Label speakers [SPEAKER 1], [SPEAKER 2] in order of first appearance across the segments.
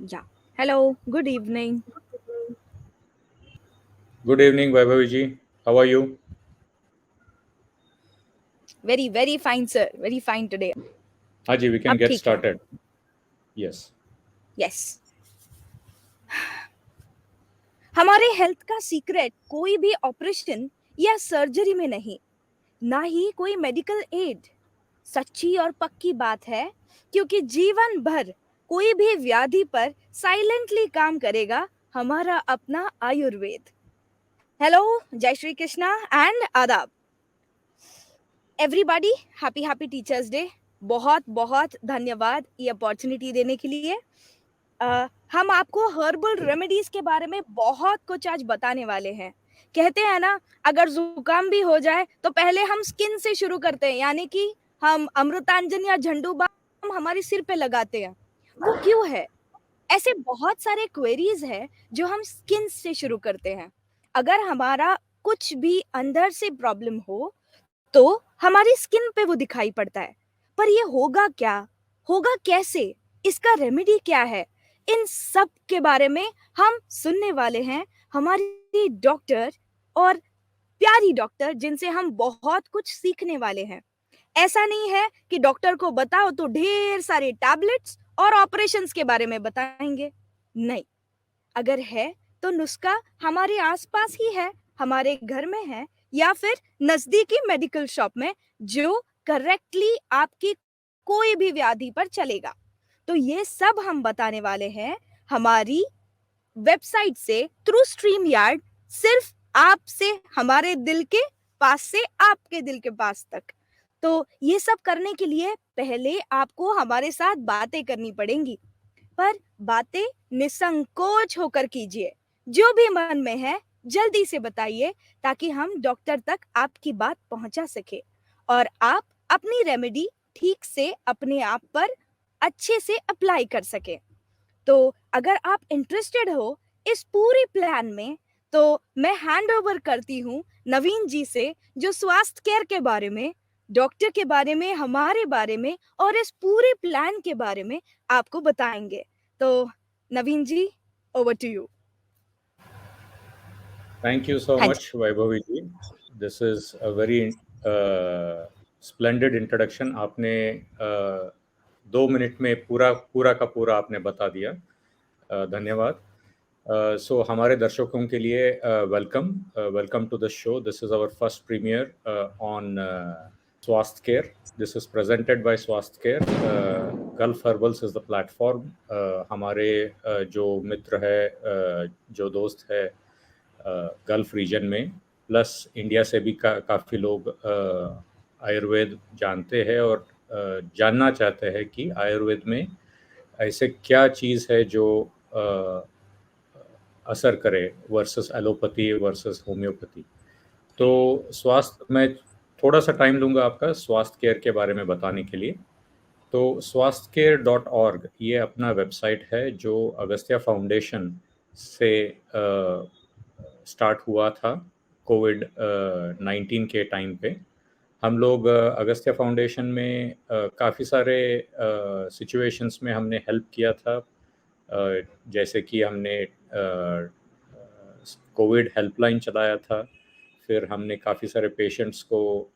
[SPEAKER 1] Yeah. Hello. Good evening.
[SPEAKER 2] Good evening, Vaibhavi ji. How are you?
[SPEAKER 1] Very, very fine, sir. Very fine today.
[SPEAKER 2] Haji, we can
[SPEAKER 1] अब
[SPEAKER 2] get
[SPEAKER 1] ठीक है.
[SPEAKER 2] started. Yes.
[SPEAKER 1] Yes. हमारे health का secret कोई भी operation या surgery में नहीं, ना ही कोई मेडिकल एड. सच्ची और पक्की बात है, क्योंकि जीवन भर कोई भी व्याधि पर साइलेंटली काम करेगा हमारा अपना आयुर्वेद. हेलो, जय श्री कृष्णा एंड आदाब. Everybody, happy happy teachers day. बहुत बहुत धन्यवाद ये अपॉर्चुनिटी देने के लिए. हम आपको हर्बल रेमेडीज के बारे में बहुत कुछ आज बताने वाले हैं. कहते हैं ना, अगर जुकाम भी हो जाए तो पहले हम स्किन से शुरू करते हैं, यानी कि हम अमृतांजन या झंडू बाम हमारे सिर पे लगाते हैं. वो क्यों है? ऐसे बहुत सारे क्वेरीज है जो हम स्किन से शुरू करते हैं. अगर हमारा कुछ भी अंदर से प्रॉब्लम हो तो हमारी स्किन पे वो दिखाई पड़ता है. पर ये होगा क्या? होगा कैसे? इसका रेमेडी क्या है? इन सब के बारे में हम सुनने वाले हैं हमारी डॉक्टर, और प्यारी डॉक्टर जिनसे हम बहुत कुछ सीखने वाले हैं. ऐसा नहीं है कि डॉक्टर को बताओ तो ढेर सारे टैबलेट्स और ऑपरेशंस के बारे में बताएंगे. नहीं, अगर है तो नुस्खा हमारे आसपास ही है, हमारे घर में है, या फिर नजदीकी मेडिकल शॉप में, जो करेक्टली आपकी कोई भी व्याधि पर चलेगा. तो ये सब हम बताने वाले हैं हमारी वेबसाइट से, थ्रू स्ट्रीम यार्ड, सिर्फ आपसे हमारे दिल के पास से आपके दिल के पास तक. तो ये सब करने के लिए पहले आपको हमारे साथ बातें करनी पड़ेंगी. पर बातें निसंकोच होकर कीजिए. जो भी मन में है जल्दी से बताइए, ताकि हम डॉक्टर तक आपकी बात पहुंचा सके और आप अपनी रेमेडी ठीक से अपने आप पर अच्छे से अप्लाई कर सके. तो अगर आप इंटरेस्टेड हो इस पूरी प्लान में, तो मैं हैंड ओवर करती हूँ नवीन जी से, जो स्वास्थ्य केयर के बारे में, डॉक्टर के बारे में, हमारे बारे में और इस पूरे प्लान के बारे में आपको बताएंगे. तो Naveen ji, over to you.
[SPEAKER 2] Thank you so
[SPEAKER 1] हाँ जी.
[SPEAKER 2] much, Vaibhavi ji. This is a very splendid introduction. आपने 2 मिनट में पूरा पूरा का पूरा आपने बता दिया. धन्यवाद. सो हमारे दर्शकों के लिए welcome to the show. This is our first premiere on Swasthya care. This is presented by Swasthya care. Gulf herbals is the platform. हमारे जो मित्र है, जो दोस्त है गल्फ रीजन में, प्लस इंडिया से भी काफ़ी लोग आयुर्वेद जानते हैं और जानना चाहते हैं कि आयुर्वेद में ऐसे क्या चीज़ है जो असर करे वर्सेस एलोपैथी वर्सेस होम्योपैथी. तो स्वास्थ्य, मैं थोड़ा सा टाइम लूँगा आपका स्वास्थ्य केयर के बारे में बताने के लिए. तो swasthcare.org ये अपना वेबसाइट है जो अगस्त्या फाउंडेशन से स्टार्ट हुआ था कोविड 19 के टाइम पे. हम लोग अगस्त्या फाउंडेशन में काफ़ी सारे सिचुएशंस में हमने हेल्प किया था. जैसे कि हमने कोविड हेल्पलाइन चलाया था. फिर हमने काफ़ी सारे पेशेंट्स को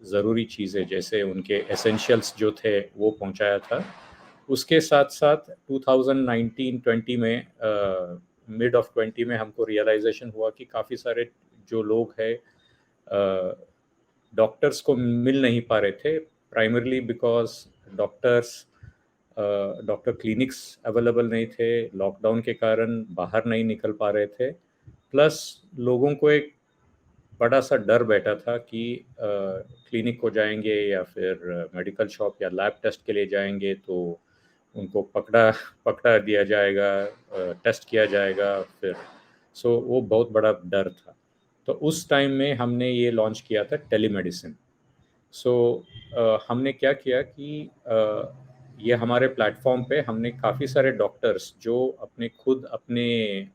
[SPEAKER 2] ज़रूरी चीज़ें जैसे उनके एसेंशियल्स जो थे वो पहुंचाया था. उसके साथ साथ 2019-20 में मिड ऑफ 20 में हमको रियलाइजेशन हुआ कि काफ़ी सारे जो लोग हैं डॉक्टर्स को मिल नहीं पा रहे थे, primarily because doctor clinics available नहीं थे, लॉकडाउन के कारण बाहर नहीं निकल पा रहे थे. प्लस लोगों को एक बड़ा सा डर बैठा था कि क्लिनिक को जाएंगे या फिर मेडिकल शॉप या लैब टेस्ट के लिए जाएंगे तो उनको पकड़ा पकड़ा दिया जाएगा, टेस्ट किया जाएगा फिर. सो वो बहुत बड़ा डर था. तो उस टाइम में हमने ये लॉन्च किया था टेलीमेडिसिन. सो हमने क्या किया कि ये हमारे प्लेटफॉर्म पे हमने काफ़ी सारे डॉक्टर्स जो अपने खुद अपने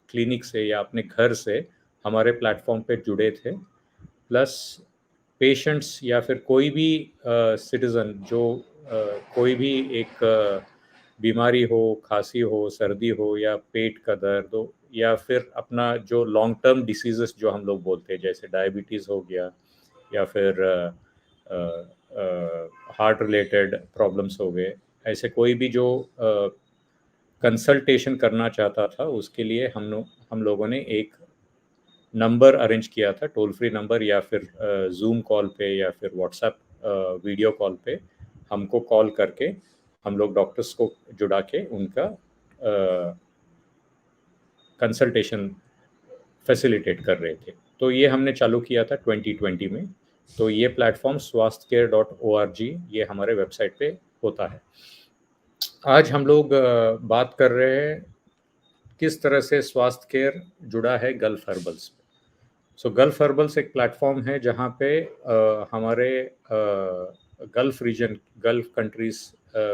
[SPEAKER 2] क्लिनिक से या अपने घर से हमारे प्लेटफॉर्म पे जुड़े थे, प्लस पेशेंट्स या फिर कोई भी सिटीज़न जो कोई भी एक बीमारी हो, खांसी हो, सर्दी हो या पेट का दर्द हो या फिर अपना जो लॉन्ग टर्म डिसीजेस जो हम लोग बोलते हैं जैसे डायबिटीज़ हो गया या फिर हार्ट रिलेटेड प्रॉब्लम्स हो गए, ऐसे कोई भी जो कंसल्टेशन करना चाहता था उसके लिए हम लोगों ने एक नंबर अरेंज किया था, टोल फ्री नंबर या फिर ज़ूम कॉल पे या फिर व्हाट्सएप वीडियो कॉल पे हमको कॉल करके हम लोग डॉक्टर्स को जुड़ा के उनका कंसल्टेशन फैसिलिटेट कर रहे थे। तो ये हमने चालू किया था 2020 में। तो ये प्लेटफॉर्म swasthcare.org ये हमारे वेबसाइट पे होता है। आज हम लोग बात कर रहे हैं किस तरह से स्वास्थ्य केयर जुड़ा है गल्फ हर्बल्स। सो गल्फ हर्बल्स एक प्लेटफॉर्म है जहाँ पे हमारे गल्फ रीजन, गल्फ कंट्रीज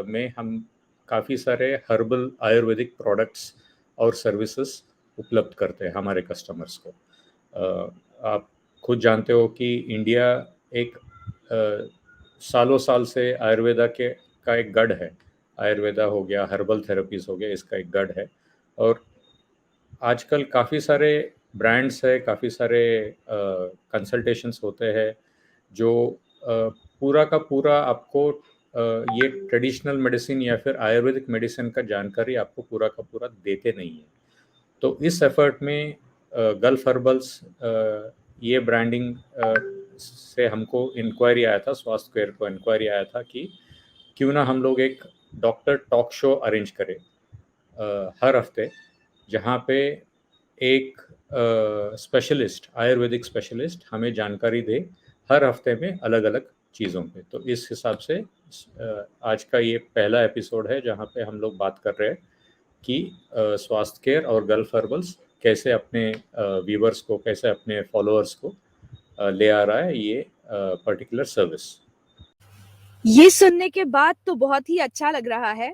[SPEAKER 2] में हम काफ़ी सारे हर्बल आयुर्वेदिक प्रोडक्ट्स और सर्विसेज उपलब्ध करते हैं हमारे कस्टमर्स को। आप खुद जानते हो कि इंडिया एक सालों साल से आयुर्वेदा का एक गढ़ है। आयुर्वेदा हो गया, हर्बल थेरेपीज़ हो गया, इसका एक गढ़ है। और आजकल काफ़ी सारे ब्रांड्स है, काफ़ी सारे कंसल्टेशंस होते हैं जो पूरा का पूरा आपको ये ट्रेडिशनल मेडिसिन या फिर आयुर्वेदिक मेडिसिन का जानकारी आपको पूरा का पूरा देते नहीं है। तो इस एफर्ट में गल्फ हर्बल्स ये ब्रांडिंग से हमको इंक्वायरी आया था, स्वास्थ्य केयर को इंक्वायरी आया था कि क्यों ना हम लोग एक डॉक्टर टॉक शो अरेंज करें हर हफ्ते, जहाँ पे एक स्पेशलिस्ट, आयुर्वेदिक स्पेशलिस्ट हमें जानकारी दे हर हफ्ते में अलग अलग चीज़ों पे। तो इस हिसाब से आज का ये पहला एपिसोड है जहाँ पे हम लोग बात कर रहे हैं कि स्वास्थ्य केयर और गल्फ हर्बल्स कैसे अपने व्यूवर्स को, कैसे अपने फॉलोअर्स को ले आ रहा है ये पर्टिकुलर सर्विस।
[SPEAKER 1] ये सुनने के बाद तो बहुत ही अच्छा लग रहा है।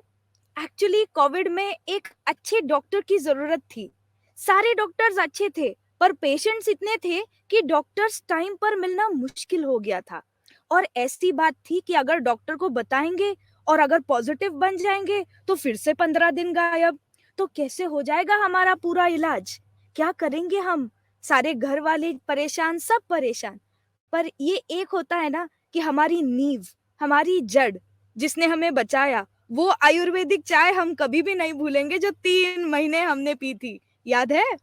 [SPEAKER 1] एक्चुअली कोविड में एक अच्छे डॉक्टर की जरूरत थी। सारे डॉक्टर्स अच्छे थे, पर पेशेंट्स इतने थे कि डॉक्टर्स टाइम पर मिलना मुश्किल हो गया था। और ऐसी बात थी कि अगर डॉक्टर को बताएंगे और अगर पॉजिटिव बन जाएंगे तो फिर से 15 दिन गायब। तो कैसे हो जाएगा हमारा पूरा इलाज? क्या करेंगे हम? सारे घर वाले परेशान, सब परेशान। पर ये एक होता है ना कि हमारी नींव, हमारी जड़, जिसने हमें बचाया, वो आयुर्वेदिक चाय हम कभी भी नहीं भूलेंगे जो 3 महीने हमने पी थी, याद है?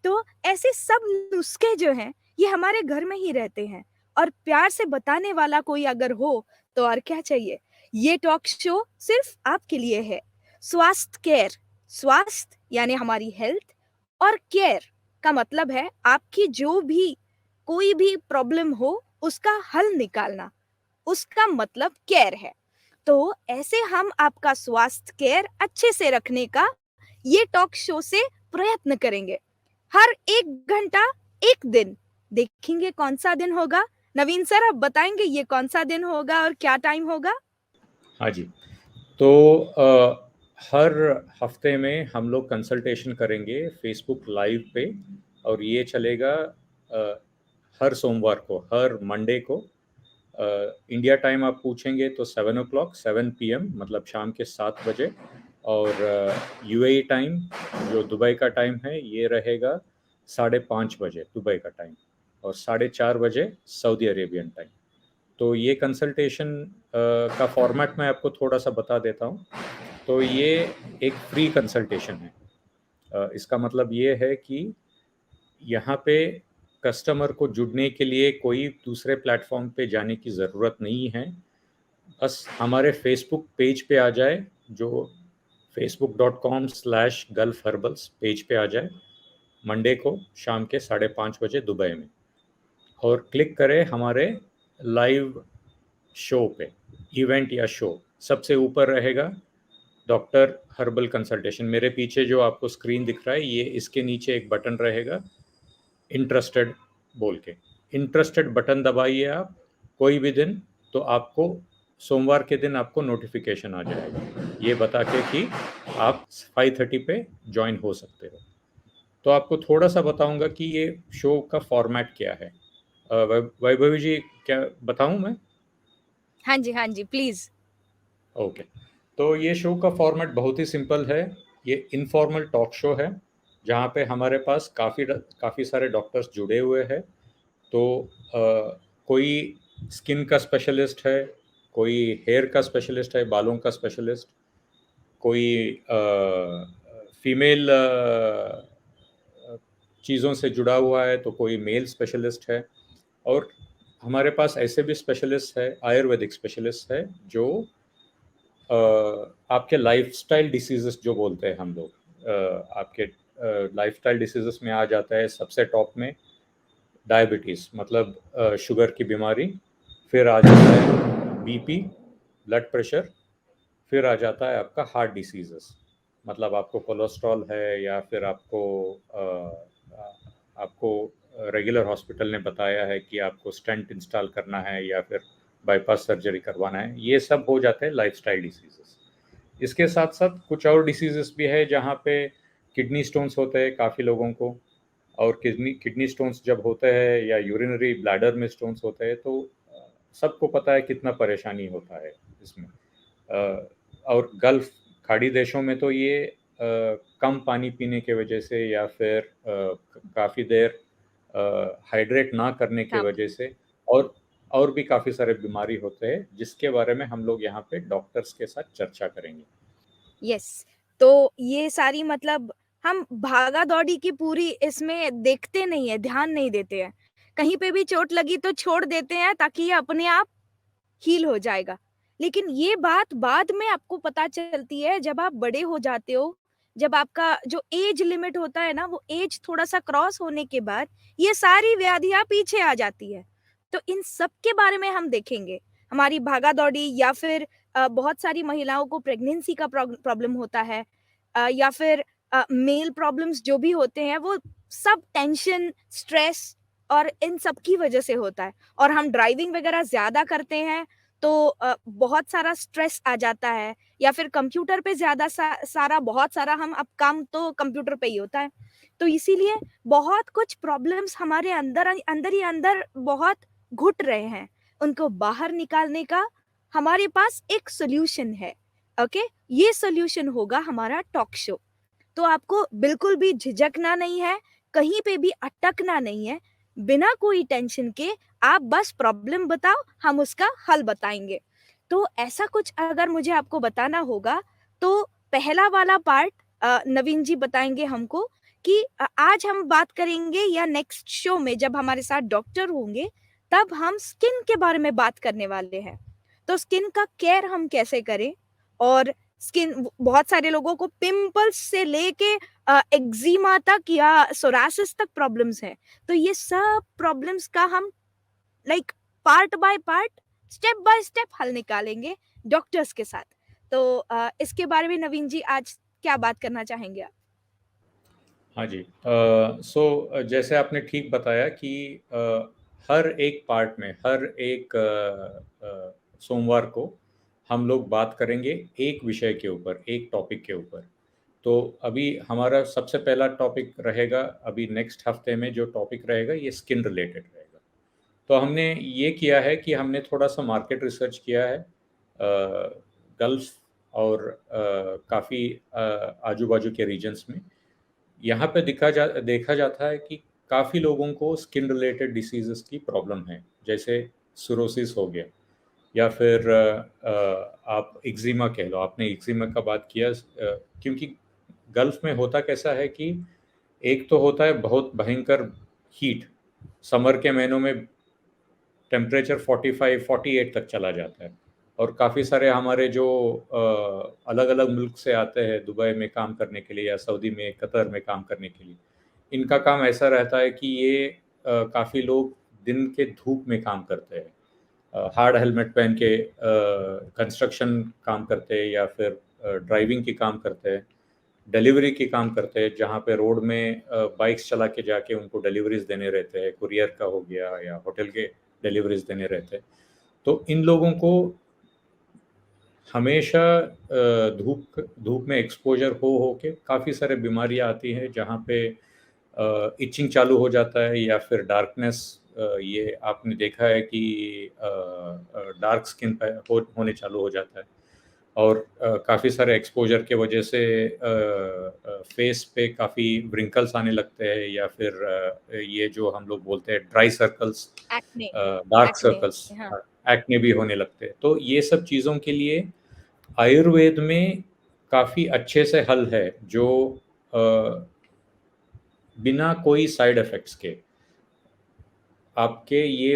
[SPEAKER 1] तो ऐसे सब नुस्खे जो हैं ये हमारे घर में ही रहते हैं, और प्यार से बताने वाला कोई अगर हो तो और क्या चाहिए। ये टॉक शो सिर्फ आपके लिए है। स्वास्थ्य केयर, स्वास्थ्य यानी हमारी हेल्थ, और केयर का मतलब है आपकी जो भी कोई भी प्रॉब्लम हो उसका हल निकालना, उसका मतलब केयर है। तो ऐसे हम आपका स्वास्थ्य केयर अच्छे से रखने का ये टॉक शो से प्रयत्न करेंगे। हर 1 घंटा, एक दिन, देखेंगे कौन सा दिन होगा। नवीन सर, आप बताएंगे ये कौन सा दिन होगा और क्या टाइम होगा?
[SPEAKER 2] हाँ जी। तो हर हफ्ते में हम लोग कंसल्टेशन करेंगे फेसबुक लाइव पे, और ये चलेगा हर सोमवार को, हर मंडे को। इंडिया टाइम आप पूछेंगे तो 7 o'clock, 7 PM, मतलब शाम के 7 बजे। और यूएई टाइम जो दुबई का टाइम है ये रहेगा 5:30 बजे दुबई का टाइम, और 4:30 बजे सऊदी अरेबियन टाइम। तो ये कंसल्टेशन का फॉर्मेट मैं आपको थोड़ा सा बता देता हूँ। तो ये एक फ्री कंसल्टेशन है। इसका मतलब ये है कि यहाँ पे कस्टमर को जुड़ने के लिए कोई दूसरे प्लेटफॉर्म पे जाने की ज़रूरत नहीं है। बस हमारे फेसबुक पेज पे आ जाए, जो facebook.com/Gulf Herbals पेज पे आ जाए मंडे को शाम के 5:30 बजे दुबई में, और क्लिक करें हमारे लाइव शो पे। इवेंट या शो सबसे ऊपर रहेगा डॉक्टर हर्बल कंसल्टेशन। मेरे पीछे जो आपको स्क्रीन दिख रहा है ये, इसके नीचे एक बटन रहेगा इंटरेस्टेड बोल के। इंटरेस्टेड बटन दबाइए आप कोई भी दिन, तो आपको सोमवार के दिन आपको नोटिफिकेशन आ जाएगा ये बता के कि आप 5:30 पे ज्वाइन हो सकते हो। तो आपको थोड़ा सा बताऊंगा कि ये शो का फॉर्मेट क्या है। वैभवी जी, क्या बताऊं मैं?
[SPEAKER 1] हाँ जी, हाँ जी, प्लीज।
[SPEAKER 2] ओके। तो ये शो का फॉर्मेट बहुत ही सिंपल है। ये इनफॉर्मल टॉक शो है जहाँ पे हमारे पास काफ़ी सारे डॉक्टर्स जुड़े हुए हैं। तो कोई स्किन का स्पेशलिस्ट है, कोई हेयर का स्पेशलिस्ट है, बालों का स्पेशलिस्ट, कोई फीमेल चीज़ों से जुड़ा हुआ है, तो कोई मेल स्पेशलिस्ट है। और हमारे पास ऐसे भी स्पेशलिस्ट है, आयुर्वेदिक स्पेशलिस्ट है, जो आपके लाइफस्टाइल डिसीजेस जो बोलते हैं हम लोग, आपके लाइफस्टाइल डिसीजेस में आ जाता है सबसे टॉप में डायबिटीज़, मतलब शुगर की बीमारी, फिर आ जाता है बीपी, ब्लड प्रेशर, फिर आ जाता है आपका हार्ट डिसीजेस, मतलब आपको कोलेस्ट्रॉल है, या फिर आपको रेगुलर हॉस्पिटल ने बताया है कि आपको स्टेंट इंस्टॉल करना है या फिर बाईपास सर्जरी करवाना है। ये सब हो जाते हैं लाइफस्टाइल डिसीजेस। इसके साथ साथ कुछ और डिसीजेस भी है जहाँ पे किडनी स्टोन्स होते हैं काफ़ी लोगों को, और किडनी स्टोन्स जब होते हैं या यूरिनरी ब्लैडर में स्टोन्स होते हैं, तो सबको पता है कितना परेशानी होता है इसमें। और गल्फ खाड़ी देशों में तो ये कम पानी पीने के वजह से, या फिर काफ़ी देर हाइड्रेट ना करने के
[SPEAKER 1] हाँ।
[SPEAKER 2] वजह से, और भी काफ़ी सारे बीमारी होते हैं, जिसके बारे में हम लोग यहाँ पे डॉक्टर्स के साथ चर्चा करेंगे।
[SPEAKER 1] यस, तो ये सारी मतलब हम भागा-दौड़ी की पूरी इसमें देखते नहीं है, ध्यान नहीं देते हैं। कहीं पे भी चोट लगी तो छोड़ देते हैं ताकि ये अपने आप हील हो जाएगा। लेकिन ये बात बाद में आपको पता चलती है जब आप बड़े हो जाते हो, जब आपका जो एज लिमिट होता है ना, वो एज थोड़ा-सा क्रॉस होने के बाद ये सारी व्याधियाँ पीछे आ जाती है। तो इन सब के बारे में हम देखेंगे। हमारी भागा-दौड़ी या फिर बहुत सारी महिलाओं को प्रेगनेंसी का प्रॉब्लम होता है, या फिर मेल प्रॉब्लम्स जो भी होते हैं वो सब टेंशन, स्ट्रेस और इन सब की वजह से होता है। और हम ड्राइविंग वगैरह ज़्यादा करते हैं तो बहुत सारा स्ट्रेस आ जाता है, या फिर कंप्यूटर पे ज़्यादा सारा बहुत सारा हम अब काम तो कंप्यूटर पे ही होता है। तो इसीलिए बहुत कुछ प्रॉब्लम्स हमारे अंदर ही अंदर बहुत घुट रहे हैं। उनको बाहर निकालने का हमारे पास एक सॉल्यूशन है। ओके? ये सॉल्यूशन होगा हमारा टॉक शो। तो आपको बिल्कुल भी झिझकना नहीं है, कहीं पे भी अटकना नहीं है, बिना कोई टेंशन के आप बस प्रॉब्लम बताओ, हम उसका हल बताएँगे। तो ऐसा कुछ अगर मुझे आपको बताना होगा, तो पहला वाला पार्ट नवीन जी बताएँगे हमको कि आज हम बात करेंगे या नेक्स्ट शो में जब हमारे साथ डॉक्टर होंगे, तब हम स्किन के बारे में बात करने वाले हैं। तो स्किन का केयर हम कैसे करें, और स्किन बहुत सारे लोगों को पिंपल्स से लेके एक्जिमा तक या सोरासिस तक प्रॉब्लम्स हैं। तो ये सब प्रॉब्लम्स का हम like part by part, step by step हल निकालेंगे डॉक्टर्स के साथ। तो इसके बारे में नवीन जी आज क्या बात करना चाहेंगे आप?
[SPEAKER 2] हाँ जी। जैसे आपने ठीक बताया कि हर एक पार्ट में, हर एक सोमवार को हम लोग बात करेंगे एक विषय के ऊपर, एक टॉपिक के ऊपर। तो अभी हमारा सबसे पहला टॉपिक रहेगा, अभी नेक्स्ट हफ्ते में जो टॉपिक रहेगा, ये स्किन रिलेटेड रहेगा। तो हमने ये किया है कि हमने थोड़ा-सा मार्केट रिसर्च किया है गल्फ और काफ़ी आजू-बाजू के रीजन्स में। यहाँ पे देखा जाता है कि काफ़ी लोगों को स्किन रिलेटेड डिसीज़ेज़ की प्रॉब्लम है, जैसे सिरोसिस हो गया, या फिर आप एक्जिमा कह लो। आपने एक्जिमा का बात किया, क्योंकि गल्फ में होता कैसा है कि एक तो होता है बहुत भयंकर हीट, समर के महीनों में टेम्परेचर 45-48 तक चला जाता है। और काफ़ी सारे हमारे जो अलग-अलग मुल्क से आते हैं दुबई में काम करने के लिए, या सऊदी में, कतर में काम करने के लिए, इनका काम ऐसा रहता है कि ये काफ़ी लोग दिन के धूप में काम करते हैं। हार्ड हेलमेट पहन के कंस्ट्रक्शन काम करते हैं, या फिर ड्राइविंग के काम करते हैं, डिलीवरी के काम करते हैं, जहाँ पे रोड में बाइक्स चला के जाके उनको डिलीवरीज़ देने रहते हैं, कुरियर का हो गया या होटल के डिलीवरीज़ देने रहते हैं। तो इन लोगों को हमेशा धूप धूप में एक्सपोज़र हो के काफ़ी सारे बीमारियाँ आती हैं, जहाँ पे इचिंग चालू हो जाता है, या फिर डार्कनेस, ये आपने देखा है कि डार्क स्किन पे होने चालू हो जाता है। और काफ़ी सारे एक्सपोजर के वजह से फेस पे काफ़ी व्रिंकल्स आने लगते हैं, या फिर ये जो हम लोग बोलते हैं dry circles,
[SPEAKER 1] acne,
[SPEAKER 2] dark
[SPEAKER 1] acne,
[SPEAKER 2] circles,
[SPEAKER 1] हाँ।
[SPEAKER 2] एक्ने भी होने लगते हैं। तो ये सब चीज़ों के लिए आयुर्वेद में काफ़ी अच्छे से हल है, जो अ, बिना कोई साइड इफ़ेक्ट्स के आपके ये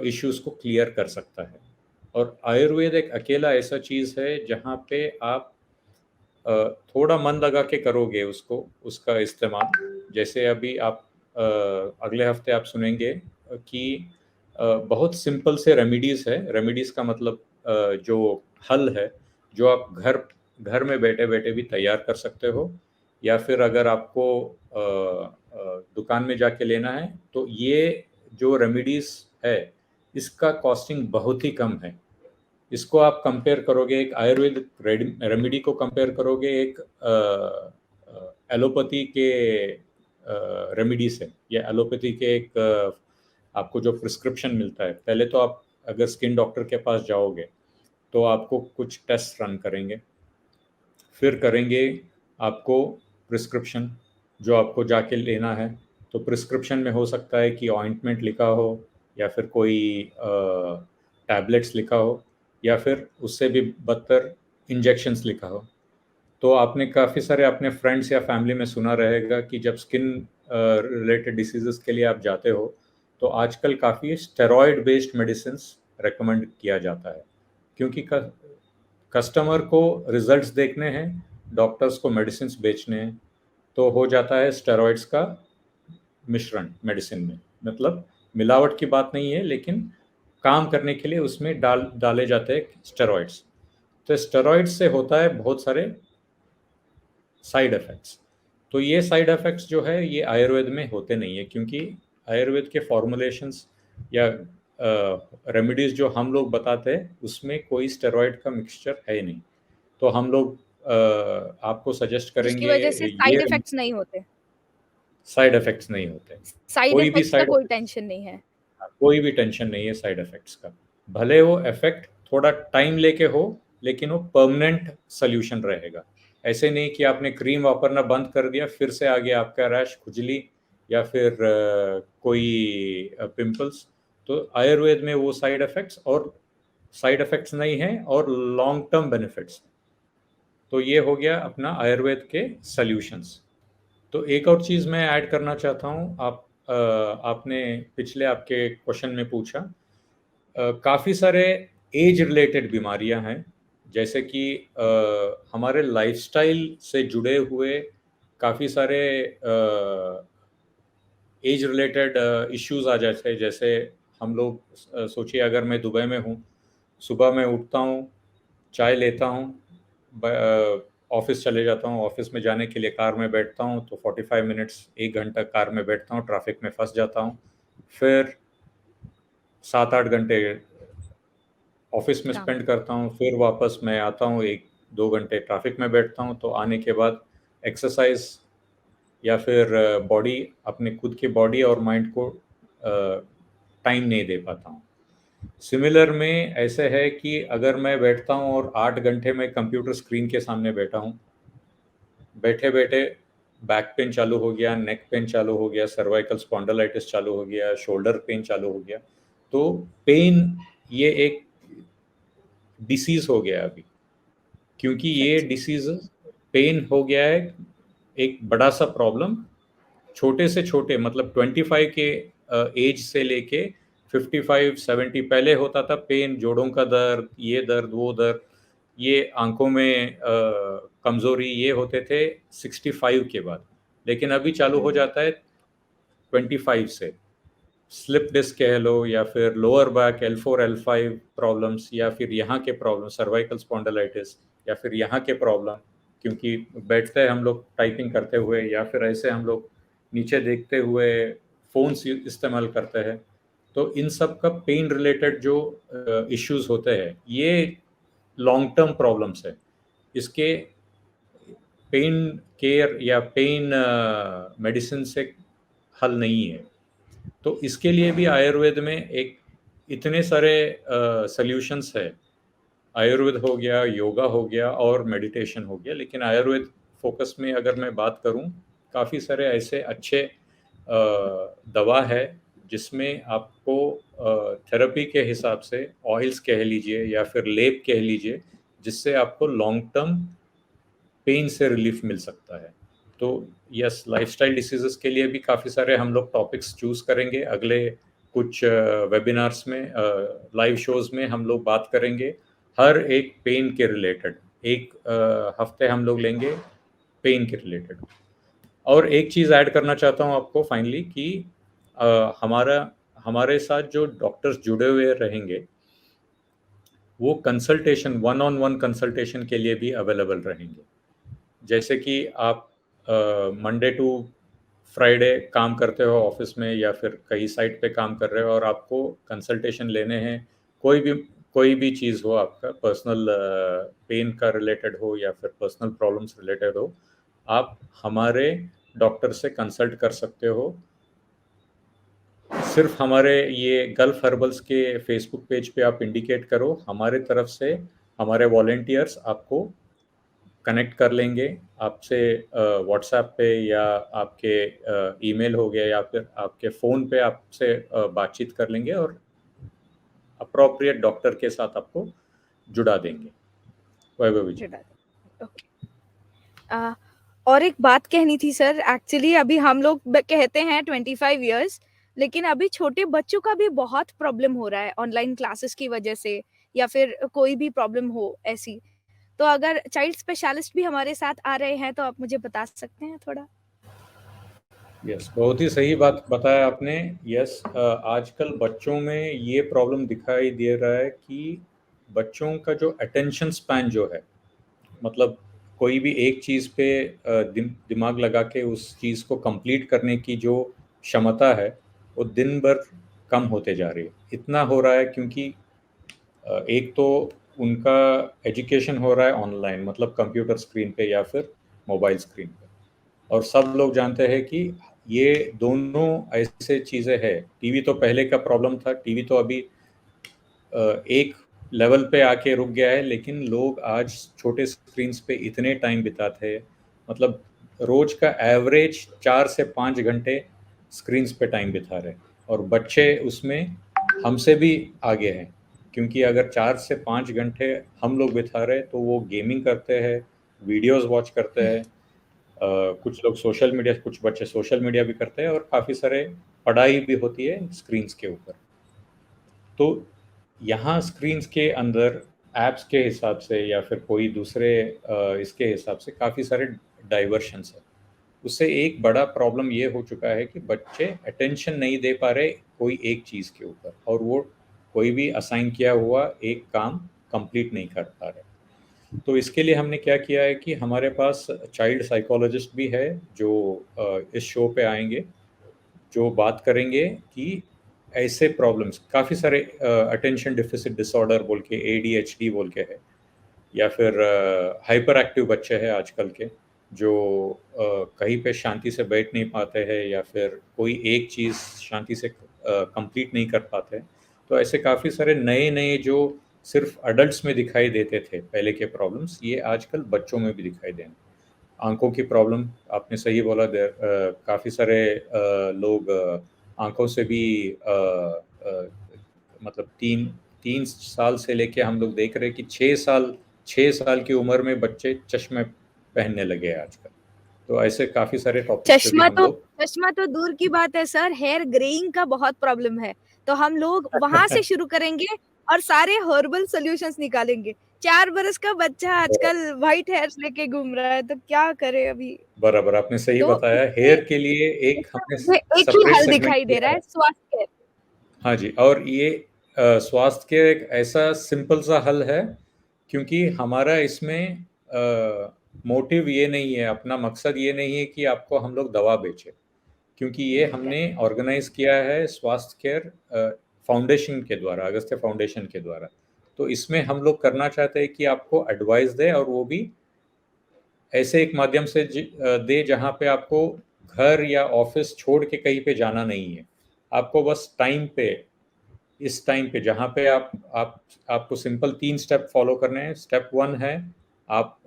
[SPEAKER 2] इश्यूज़ को क्लियर कर सकता है। और आयुर्वेद एक अकेला ऐसा चीज़ है जहाँ पे आप थोड़ा मन लगा के करोगे उसको, उसका इस्तेमाल। जैसे अभी आप अगले हफ्ते आप सुनेंगे कि बहुत सिंपल से रेमेडीज़ है। रेमेडीज़ का मतलब जो हल है, जो आप घर घर में बैठे-बैठे भी तैयार कर सकते हो, या फिर अगर आपको दुकान में जाके लेना है, तो ये जो रेमेडीज़ है, इसका कॉस्टिंग बहुत ही कम है। इसको आप कंपेयर करोगे एक आयुर्वेदिक रेमेडी को कंपेयर करोगे एक एलोपैथी के रेमेडी से, या एलोपैथी के एक आपको जो प्रिस्क्रिप्शन मिलता है। पहले तो आप अगर स्किन डॉक्टर के पास जाओगे, तो आपको कुछ टेस्ट रन करेंगे, फिर करेंगे आपको प्रिस्क्रिप्शन, जो आपको जाके लेना है। तो प्रिस्क्रिप्शन में हो सकता है कि ऑइंटमेंट लिखा हो, या फिर कोई टैबलेट्स लिखा हो, या फिर उससे भी बदतर इंजेक्शंस लिखा हो। तो आपने काफ़ी सारे अपने फ्रेंड्स या फैमिली में सुना रहेगा कि जब स्किन रिलेटेड डिसीजेस के लिए आप जाते हो, तो आजकल काफ़ी स्टेरॉयड बेस्ड मेडिसिन्स रेकमेंड किया जाता है, क्योंकि कस्टमर को रिजल्ट्स देखने हैं, डॉक्टर्स को मेडिसिन्स बेचने हैं। तो हो जाता है स्टेरॉइड्स का मिश्रण मेडिसिन में। मतलब मिलावट की बात नहीं है, लेकिन काम करने के लिए उसमें डाले जाते हैं स्टेरॉइड्स। तो स्टेरॉइड्स से होता है बहुत सारे साइड इफ़ेक्ट्स। तो ये साइड इफ़ेक्ट्स जो है, ये आयुर्वेद में होते नहीं है, क्योंकि आयुर्वेद के फॉर्मुलेशंस या रेमेडीज़ जो हम लोग बताते हैं, उसमें कोई स्टेरॉइड का मिक्सचर है नहीं। तो हम लोग आपको सजेस्ट
[SPEAKER 1] जिसकी
[SPEAKER 2] करेंगे
[SPEAKER 1] वजह से
[SPEAKER 2] ये
[SPEAKER 1] साइड इफ़ेक्ट्स नहीं होते।
[SPEAKER 2] साइड इफ़ेक्ट्स नहीं होते।
[SPEAKER 1] साइड
[SPEAKER 2] कोई भी
[SPEAKER 1] इफ़ेक्ट्स का
[SPEAKER 2] साइड
[SPEAKER 1] कोई
[SPEAKER 2] इफ़ेक्ट,
[SPEAKER 1] टेंशन नहीं है।
[SPEAKER 2] हाँ, कोई भी टेंशन नहीं है साइड इफ़ेक्ट्स का। भले वो इफ़ेक्ट थोड़ा टाइम लेके हो, लेकिन वो परमानेंट सॉल्यूशन रहेगा। ऐसे नहीं कि आपने क्रीम वापरना बंद कर दिया, फिर से आ गया आपका रैश, खुजली, या फिर कोई पिंपल्स। तो आयुर्वेद में वो साइड इफ़ेक्ट्स नहीं हैं, और लॉन्ग टर्म बेनिफिट्स। तो ये हो गया अपना आयुर्वेद के सॉल्यूशंस। तो एक और चीज़ मैं ऐड करना चाहता हूँ। आपने पिछले आपके क्वेश्चन में पूछा, काफ़ी सारे एज रिलेटेड बीमारियां हैं, जैसे कि हमारे लाइफस्टाइल से जुड़े हुए काफ़ी सारे एज रिलेटेड इश्यूज आ जाते हैं। जैसे हम लोग सोचिए, अगर मैं दुबई में हूँ, सुबह मैं उठता हूँ, चाय लेता हूँ, ऑफिस चले जाता हूँ, ऑफिस में जाने के लिए कार में बैठता हूँ, तो 45 मिनट्स 1 घंटा कार में बैठता हूँ, ट्रैफिक में फंस जाता हूँ। फिर 7-8 घंटे ऑफिस में
[SPEAKER 1] काम
[SPEAKER 2] स्पेंड करता हूँ, फिर वापस मैं आता हूँ, 1-2 घंटे ट्रैफिक में बैठता हूँ। तो आने के बाद एक्सरसाइज, या फिर बॉडी, अपने खुद के बॉडी और माइंड को टाइम नहीं दे पाता हूँ। सिमिलर में ऐसे है कि अगर मैं बैठता हूँ और 8 घंटे में कंप्यूटर स्क्रीन के सामने बैठा हूँ, बैठे बैठे बैक पेन चालू हो गया, नेक पेन चालू हो गया, सर्वाइकल स्पॉन्डिलाइटिस चालू हो गया, शोल्डर पेन चालू हो गया। तो पेन ये एक डिसीज हो गया अभी, क्योंकि ये
[SPEAKER 1] सच्ची।
[SPEAKER 2] डिसीज पेन हो गया है एक बड़ा सा प्रॉब्लम। छोटे से छोटे मतलब 25 के एज से लेके 55-70, पहले होता था पेन, जोड़ों का दर्द, ये दर्द, वो दर्द, ये आंखों में कमजोरी, ये होते थे 65 के बाद। लेकिन अभी चालू हो
[SPEAKER 1] हुँ,
[SPEAKER 2] जाता है 25 से। स्लिप डिस्क कह लो, या फिर lower back L4 L5 problems, या फिर यहाँ के प्रॉब्लम सर्वाइकल स्पॉन्डिलाइटिस, या फिर यहाँ के प्रॉब्लम, क्योंकि बैठते हैं हम लोग टाइपिंग करते हुए, या फिर ऐसे हम लोग नीचे देखते हुए फ़ोन्स इस्तेमाल करते हैं। तो इन सब का पेन रिलेटेड जो इश्यूज होते हैं, ये लॉन्ग टर्म प्रॉब्लम्स है। इसके पेन केयर या पेन मेडिसिन से हल नहीं है। तो इसके लिए भी आयुर्वेद में एक इतने सारे सॉल्यूशंस है। आयुर्वेद हो गया, योगा हो गया और मेडिटेशन हो गया। लेकिन आयुर्वेद फोकस में अगर मैं बात करूं, काफ़ी सारे ऐसे अच्छे दवा है जिसमें आपको थेरेपी के हिसाब से ऑयल्स कह लीजिए या फिर लेप कह लीजिए, जिससे आपको लॉन्ग टर्म पेन से रिलीफ मिल सकता है। तो यस, लाइफस्टाइल डिसीजेस के लिए भी काफ़ी सारे हम लोग टॉपिक्स चूज करेंगे अगले कुछ वेबिनार्स में, लाइव शोज में हम लोग बात करेंगे हर एक पेन के रिलेटेड। एक हफ्ते हम लोग लेंगे पेन के रिलेटेड। और एक चीज़ ऐड करना चाहता हूँ आपको फाइनली कि हमारा हमारे साथ जो डॉक्टर्स जुड़े हुए रहेंगे वो consultation, one on one consultation के लिए भी अवेलेबल रहेंगे। जैसे कि आप मंडे टू फ्राइडे काम करते हो ऑफिस में या फिर कहीं साइट पे काम कर रहे हो और आपको कंसल्टेशन लेने हैं, कोई भी चीज़ हो, आपका पर्सनल पेन का रिलेटेड हो या फिर पर्सनल प्रॉब्लम्स रिलेटेड हो, आप हमारे डॉक्टर से कंसल्ट कर सकते हो। सिर्फ हमारे ये गल्फ हर्बल्स के फेसबुक पेज पे आप इंडिकेट करो, हमारे तरफ से हमारे वॉलेंटियर्स आपको कनेक्ट कर लेंगे आपसे व्हाट्सएप पे या आपके ईमेल हो गया या फिर आपके फ़ोन पे आपसे बातचीत कर लेंगे और अप्रोप्रिएट डॉक्टर के साथ आपको जुड़ा देंगे। वैभवी जी।
[SPEAKER 1] जुड़ा दें। ओके। और एक बात कहनी थी सर, एक्चुअली अभी हम लोग कहते हैं 25 इयर्स, लेकिन अभी छोटे बच्चों का भी बहुत प्रॉब्लम हो रहा है ऑनलाइन क्लासेस की वजह से, या फिर कोई भी प्रॉब्लम हो ऐसी। तो अगर चाइल्ड स्पेशलिस्ट भी हमारे साथ आ रहे हैं तो आप मुझे बता सकते हैं थोड़ा?
[SPEAKER 2] यस, बहुत ही सही बात बताया आपने। यस, आजकल बच्चों में ये प्रॉब्लम दिखाई दे रहा है कि बच्चों का जो अटेंशन स्पैन जो है, मतलब कोई भी एक चीज़ पे दिमाग लगा के उस चीज़ को कंप्लीट करने की जो क्षमता है, वो दिन भर कम होते जा रही है। इतना हो रहा है क्योंकि एक तो उनका एजुकेशन हो रहा है ऑनलाइन, मतलब कंप्यूटर स्क्रीन पे या फिर मोबाइल स्क्रीन पे। और सब लोग जानते हैं कि ये दोनों ऐसे चीज़ें हैं। टीवी तो पहले का प्रॉब्लम था, टीवी तो अभी एक लेवल पे आके रुक गया है, लेकिन लोग आज छोटे स्क्रीन्स पे इतने टाइम बिताते हैं, मतलब रोज का एवरेज 4 से 5 घंटे स्क्रीन्स पे टाइम बिता रहे हैं। और बच्चे उसमें हमसे भी आगे हैं, क्योंकि अगर 4 से 5 घंटे हम लोग बिता रहे हैं तो वो गेमिंग करते हैं, वीडियोस वॉच करते हैं, कुछ लोग सोशल मीडिया, कुछ बच्चे सोशल मीडिया भी करते हैं और काफ़ी सारे पढ़ाई भी होती है स्क्रीन्स के ऊपर। तो यहाँ स्क्रीन्स के अंदर ऐप्स के हिसाब से या फिर कोई दूसरे इसके हिसाब से काफ़ी सारे डाइवर्शंस है। उससे एक बड़ा प्रॉब्लम ये हो चुका है कि बच्चे अटेंशन नहीं दे पा रहे कोई एक चीज़ के ऊपर, और वो कोई भी असाइन किया हुआ एक काम कंप्लीट नहीं कर पा रहे। तो इसके लिए हमने क्या किया है कि हमारे पास चाइल्ड साइकोलॉजिस्ट भी है जो इस शो पे आएंगे, जो बात करेंगे कि ऐसे प्रॉब्लम्स काफ़ी सारे, अटेंशन डिफिसिट डिसऑर्डर बोल के, एडीएचडी बोल के है, या फिर हाइपर एक्टिव बच्चे हैं आजकल के जो कहीं पे शांति से बैठ नहीं पाते हैं या फिर कोई एक चीज़ शांति से कंप्लीट नहीं कर पाते। तो ऐसे काफ़ी सारे नए नए जो सिर्फ अडल्ट्स में दिखाई देते थे पहले के प्रॉब्लम्स, ये आजकल बच्चों में भी दिखाई देने। आंखों की प्रॉब्लम आपने सही बोला, काफ़ी सारे लोग आंखों से भी मतलब तीन तीन साल से लेके हम लोग देख रहे हैं कि 6 साल की उम्र में बच्चे चश्मे पहनने लगे हैं आजकल। तो ऐसे काफ़ी सारे टॉपिक्स पे भी
[SPEAKER 1] चश्मा
[SPEAKER 2] हम
[SPEAKER 1] तो
[SPEAKER 2] लोग।
[SPEAKER 1] चश्मा तो दूर की बात है सर, हेयर ग्रेइंग का बहुत प्रॉब्लम है। तो हम लोग वहाँ से शुरू करेंगे और सारे हर्बल सॉल्यूशंस निकालेंगे। 4 बरस का बच्चा आजकल व्हाइट हेयर्स लेके घूम रहा है, तो क्या करे अभी?
[SPEAKER 2] बराबर आपने सही
[SPEAKER 1] तो
[SPEAKER 2] बताया।
[SPEAKER 1] इसमें
[SPEAKER 2] हेयर के लिए एक
[SPEAKER 1] इसमें
[SPEAKER 2] हमने
[SPEAKER 1] मुझे एक ही
[SPEAKER 2] सेपरेट
[SPEAKER 1] हल
[SPEAKER 2] सेगमेंट
[SPEAKER 1] दिखाई दे
[SPEAKER 2] किया
[SPEAKER 1] रहा
[SPEAKER 2] है।
[SPEAKER 1] है, स्वास्थ्य।
[SPEAKER 2] हाँ जी, और ये स्वास्थ्य के एक ऐसा सिंपल सा हल है, क्योंकि हमारा इसमें मोटिव ये नहीं है, अपना मकसद ये नहीं है कि आपको हम लोग दवा बेचें, क्योंकि ये हमने ऑर्गेनाइज किया है स्वास्थ्य केयर फाउंडेशन के द्वारा, अगस्त्य फाउंडेशन के द्वारा। तो इसमें हम लोग करना चाहते हैं कि आपको एडवाइस दें, और वो भी ऐसे एक माध्यम से दे जहाँ पे आपको घर या ऑफिस छोड़ के कहीं पे जाना नहीं है। आपको बस टाइम पे इस टाइम पे जहाँ पे आपको सिंपल 3 स्टेप फॉलो करने हैं। स्टेप 1 है आप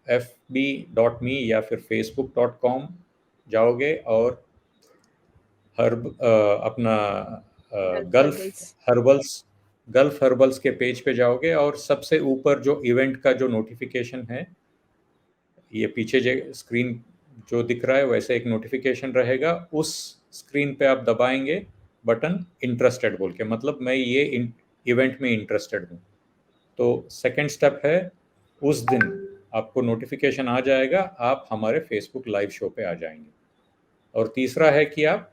[SPEAKER 2] fb.me या फिर facebook.com जाओगे और अपना
[SPEAKER 1] गल्फ
[SPEAKER 2] गल्फ
[SPEAKER 1] हर्बल्स।
[SPEAKER 2] हर्बल्स के पेज पे जाओगे और सबसे ऊपर जो इवेंट का जो नोटिफिकेशन है, ये पीछे जो स्क्रीन जो दिख रहा है वैसे एक नोटिफिकेशन रहेगा, उस स्क्रीन पे आप दबाएंगे बटन इंटरेस्टेड बोल के, मतलब मैं ये इवेंट में इंटरेस्टेड हूँ। तो सेकंड स्टेप है उस दिन आपको नोटिफिकेशन आ जाएगा, आप हमारे फेसबुक लाइव शो पे आ जाएंगे। और तीसरा है कि आप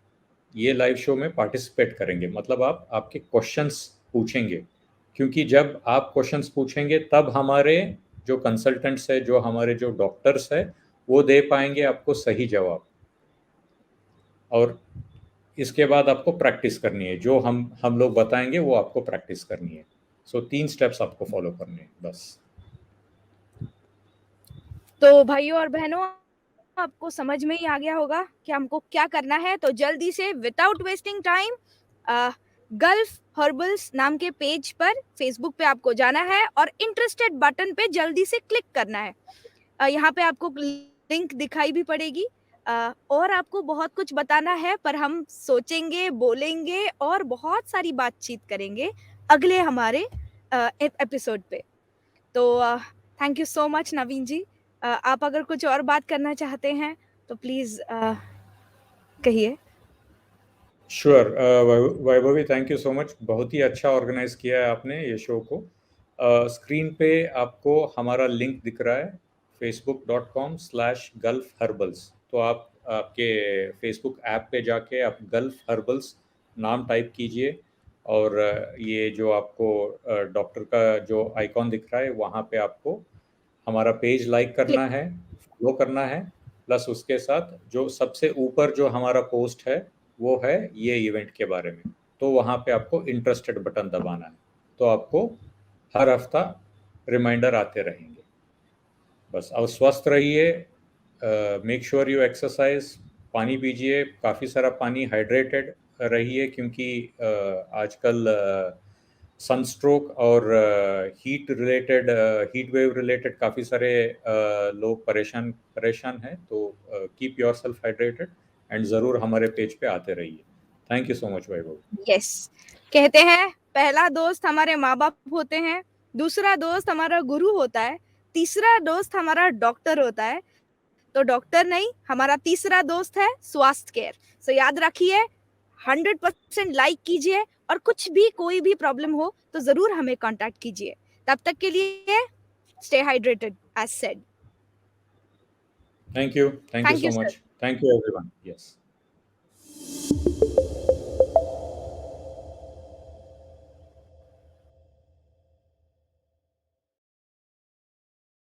[SPEAKER 2] ये लाइव शो में पार्टिसिपेट करेंगे, मतलब आप आपके क्वेश्चंस पूछेंगे, क्योंकि जब आप क्वेश्चंस पूछेंगे तब हमारे जो कंसल्टेंट्स है, जो हमारे जो डॉक्टर्स है, वो दे पाएंगे आपको सही जवाब। और इसके बाद आपको प्रैक्टिस करनी है, जो हम लोग बताएंगे वो आपको प्रैक्टिस करनी है। सो 3 स्टेप्स आपको फॉलो करने हैं बस।
[SPEAKER 1] तो भाइयों और बहनों, आपको समझ में ही आ गया होगा कि हमको क्या करना है। तो जल्दी से without wasting time gulf herbals नाम के पेज पर फेसबुक पे आपको जाना है और इंटरेस्टेड बटन पे जल्दी से क्लिक करना है। यहाँ पे आपको लिंक दिखाई भी पड़ेगी। और आपको बहुत कुछ बताना है, पर हम सोचेंगे, बोलेंगे और बहुत सारी बातचीत करेंगे अगले हमारे एपिसोड पे। तो थैंक यू सो मच नवीन जी। आप अगर कुछ और बात करना चाहते हैं तो प्लीज कहिए।
[SPEAKER 2] Sure Vaibhavi, thank you so much, बहुत ही अच्छा ऑर्गेनाइज किया है आपने ये शो को। स्क्रीन पे आपको हमारा लिंक दिख रहा है facebook.com/gulf herbals। तो आप आपके फेसबुक ऐप पे जाके आप गल्फ हर्बल्स नाम टाइप कीजिए और ये जो आपको डॉक्टर का जो आइकॉन दिख रहा है वहाँ पे आपको हमारा पेज लाइक
[SPEAKER 1] क्लिक।
[SPEAKER 2] करना है, फॉलो करना है, प्लस उसके साथ जो सबसे ऊपर जो हमारा पोस्ट है वो है ये इवेंट के बारे में, तो वहाँ पे आपको इंटरेस्टेड बटन दबाना है। तो आपको हर हफ्ता रिमाइंडर आते रहेंगे। बस अब स्वस्थ रहिए, मेक श्योर यू एक्सरसाइज, पानी पीजिए, काफ़ी सारा पानी, हाइड्रेटेड रहिए, क्योंकि आजकल सनस्ट्रोक और हीट वेव रिलेटेड काफ़ी सारे लोग परेशान हैं। तो keep your self hydrated and ज़रूर हमारे पेज पे आते रहिए। Thank you so much Vaibhav.
[SPEAKER 1] Yes, कहते हैं पहला दोस्त हमारे माँ बाप होते हैं, दूसरा दोस्त हमारा गुरु होता है, तीसरा दोस्त हमारा डॉक्टर होता है। तो डॉक्टर नहीं, हमारा तीसरा दोस्त है स्वास्थ्य केयर। सो याद रखिए, 100% लाइक कीजिए और कुछ भी कोई भी प्रॉब्लम हो तो जरूर हमें कांटेक्ट कीजिए। तब तक के लिए stay hydrated as said.
[SPEAKER 2] Thank you
[SPEAKER 1] thank
[SPEAKER 2] so
[SPEAKER 1] you sir.
[SPEAKER 2] Much, thank you everyone. Yes.